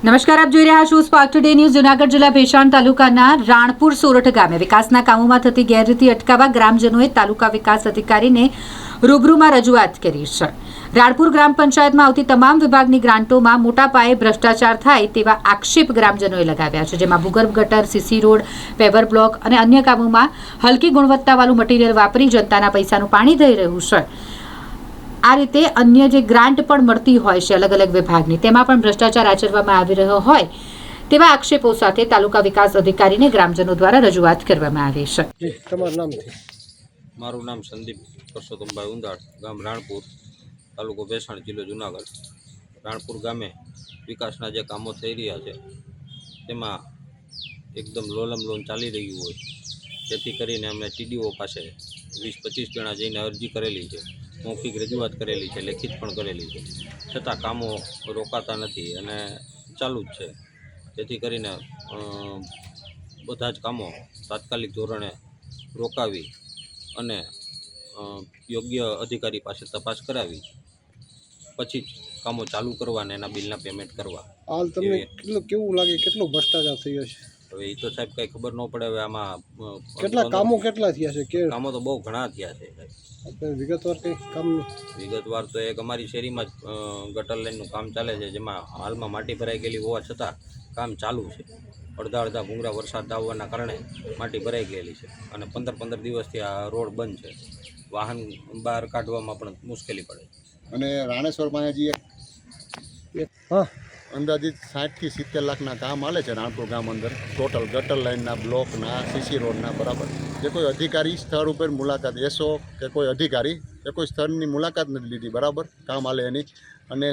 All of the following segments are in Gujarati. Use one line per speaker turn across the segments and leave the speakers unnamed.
નમસ્કાર, આપ જોઈ રહ્યા છો સ્પાર્ક ટુડે ન્યૂઝ। જૂનાગઢ જિલ્લા ભેસાણ તાલુકાના રાણપુર સોરઠ ગામે વિકાસના કામોમાં થતી ગેરરીતિ અટકાવવા ગ્રામજનોએ તાલુકા વિકાસ અધિકારીને રૂબરૂમાં રજૂઆત કરી છે। રાણપુર ગ્રામ પંચાયતમાં આવતી તમામ વિભાગની ગ્રાન્ટોમાં મોટા પાયે ભ્રષ્ટાચાર થાય તેવા આક્ષેપ ગ્રામજનોએ લગાવ્યા છે, જેમાં ભૂગર્ભ ગટર, સીસી રોડ, પેવર બ્લોક અને અન્ય કામોમાં હલકી ગુણવત્તાવાળું મટીરીયલ વાપરી જનતાના પૈસાનું પાણી થઈ રહ્યું છે। આ રીતે અન્ય જે ગ્રાન્ટ પણ મળતી હોય છે અલગ અલગ વિભાગની, તેમાં પણ ભ્રષ્ટાચાર આચરવામાં આવી રહ્યો હોય તેવા આક્ષેપો સાથે તાલુકા વિકાસ અધિકારીને ગ્રામજનો દ્વારા રજૂઆત કરવામાં આવી છે।
તમારું નામ?
મારું નામ સંદીપ પરસોત્તમભાઈ ઉંદાળ, ગામ રાણપુર, તાલુકો ભેસાણ, જિલ્લો જુનાગઢ। રાણપુર ગામે વિકાસના જે કામો થઈ રહ્યા છે તેમાં એકદમ લોલમ લોન ચાલી રહ્યું હોય, જેથી કરીને અમે ટીડીઓ પાસે 20-25 જણા જઈને અરજી કરેલી છે, મૌખિક રજૂઆત કરેલી છે, લેખિત પણ કરેલી છે, છતાં કામો રોકાતા નથી અને ચાલુ જ છે। જેથી કરીને બધા જ કામો તાત્કાલિક ધોરણે રોકાવી અને યોગ્ય અધિકારી પાસે તપાસ કરાવી પછી જ કામો ચાલુ કરવા અને એના બિલના પેમેન્ટ કરવા।
હાલ તમને કેવું લાગે, કેટલો ભ્રષ્ટાચાર થયો છે?
હવે એ તો સાહેબ કંઈ ખબર ન પડે। હવે આમાં
કેટલા થયા છે?
કામો તો બહુ ઘણા થયા છે સાહેબ।
વિગતવાર કંઈ કામ?
વિગતવાર તો એક અમારી શેરીમાં જ ગટર લાઈનનું કામ ચાલે છે, જેમાં હાલમાં માટી ભરાઈ ગયેલી હોવા છતાં કામ ચાલુ છે। અડધા ભૂંગળા વરસાદ આવવાના કારણે માટી ભરાઈ ગયેલી છે અને 15 દિવસથી આ રોડ બંધ છે, વાહન બહાર કાઢવામાં પણ મુશ્કેલી પડે છે।
અને રાણેશ્વર પાસેજી અંદાજિત 60 થી 70 લાખના કામ હાલે છે રાણપુર ગામ અંદર, ટોટલ ગટર લાઇનના, બ્લોકના, સીસી રોડના, બરાબર। જે કોઈ અધિકારી સ્થળ ઉપર મુલાકાત, એસો કે કોઈ અધિકારી એ કોઈ સ્થળની મુલાકાત નથી લીધી, બરાબર, કામ હાલે એની। અને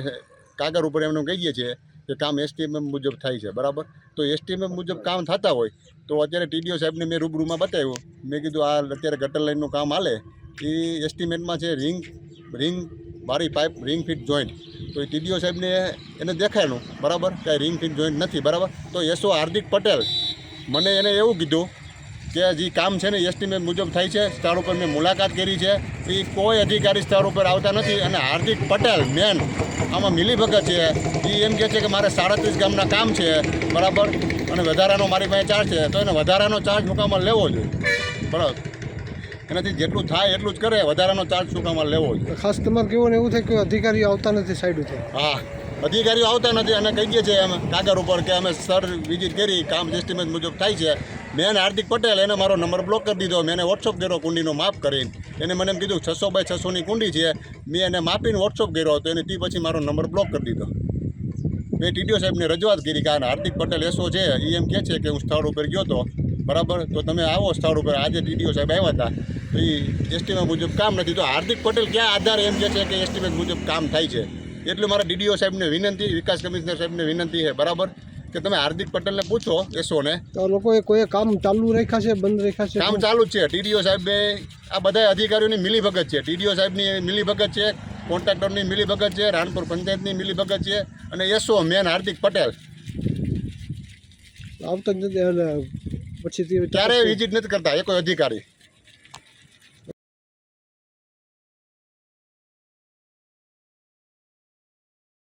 કાગળ ઉપર એમને કહીએ છીએ કે કામ એસ્ટિમેટ મુજબ થાય છે, બરાબર। તો એસ્ટિમેટ મુજબ કામ થતા હોય તો અત્યારે ટીડીઓ સાહેબને મેં રૂબરૂમાં બતાવ્યું, મેં કીધું આ અત્યારે ગટર લાઇનનું કામ હાલે એ એસ્ટિમેટમાં છે રિંગ વાળી પાઇપ, રિંગ ફિટ જોઈન્ટ, તો એ ટીડીઓ સાહેબને એને દેખાયનું, બરાબર, કાંઈ રિંગ ફિટ જોઈન્ટ નથી, બરાબર। તો એસો હાર્દિક પટેલ મને એને એવું કીધું કે જે કામ છે ને એસ્ટિમેટ મુજબ થાય છે, સ્થળ ઉપર મેં મુલાકાત કરી છે, એ કોઈ અધિકારી સ્થળ ઉપર આવતા નથી। અને હાર્દિક પટેલ મેન આમાં મિલીભગત છે, એ એમ કહે છે કે મારે 37 ગામના કામ છે, બરાબર, અને વધારાનો મારી પાસે ચાર્જ છે, તો એને વધારાનો ચાર્જ મુકામાં લેવો જોઈએ, બરાબર। એનાથી જેટલું થાય એટલું જ કરે, વધારાનો ચાર્જ સુકામાં લેવો જોઈએ।
ખાસ તમારે કેવું ને એવું થાય કે અધિકારીઓ આવતા નથી સાઈડ ઉપર?
હા, અધિકારીઓ આવતા નથી અને કહીએ છીએ અમે કાગળ ઉપર કે અમે સર વિઝિટ કરી, કામ એસ્ટિમેટ મુજબ થાય છે। મેં હાર્દિક પટેલ એને મારો નંબર બ્લોક કરી દીધો, મેં એને વોટ્સઅપ કર્યો કુંડીનો માપ કરીને, એને મને એમ કીધું 600x600ની કુંડી છે, મેં એને માપીને વોટ્સઅપ કર્યો તો એને તે પછી મારો નંબર બ્લોક કરી દીધો। મેં ટીડીઓ સાહેબને રજૂઆત કરી કે આ હાર્દિક પટેલ એસો છે, એ એમ કહે છે કે હું સ્થળ ઉપર ગયો હતો, બરાબર, તો તમે આવો સ્થળ ઉપર। આજે ટીડીઓ સાહેબ આવ્યા હતા તો એ એસ્ટિમેટ મુજબ કામ નથી, તો હાર્દિક પટેલ ક્યાં આધારે એમ કહે છે કે એસ્ટિમેટ મુજબ કામ થાય છે? એટલે મારા ડીડીઓ સાહેબને વિનંતી, વિકાસ કમિશનર સાહેબને વિનંતી છે, બરાબર, કે તમે હાર્દિક પટેલને પૂછો એસોને।
તો લોકોએ કોઈ કામ ચાલુ રાખ્યા છે, બંધ રાખ્યા છે?
કામ ચાલુ જ છે। ટીડીઓ સાહેબે આ બધા અધિકારીઓની મિલીભગત છે, ટીડીઓ સાહેબની મિલીભગત છે, કોન્ટ્રાક્ટરની મિલીભગત છે, રાણપુર પંચાયતની મિલીભગત છે, અને એસો મેન હાર્દિક પટેલ
આવતા જ નથી, પછી
ક્યારેય વિઝિટ નથી કરતા એ કોઈ અધિકારી।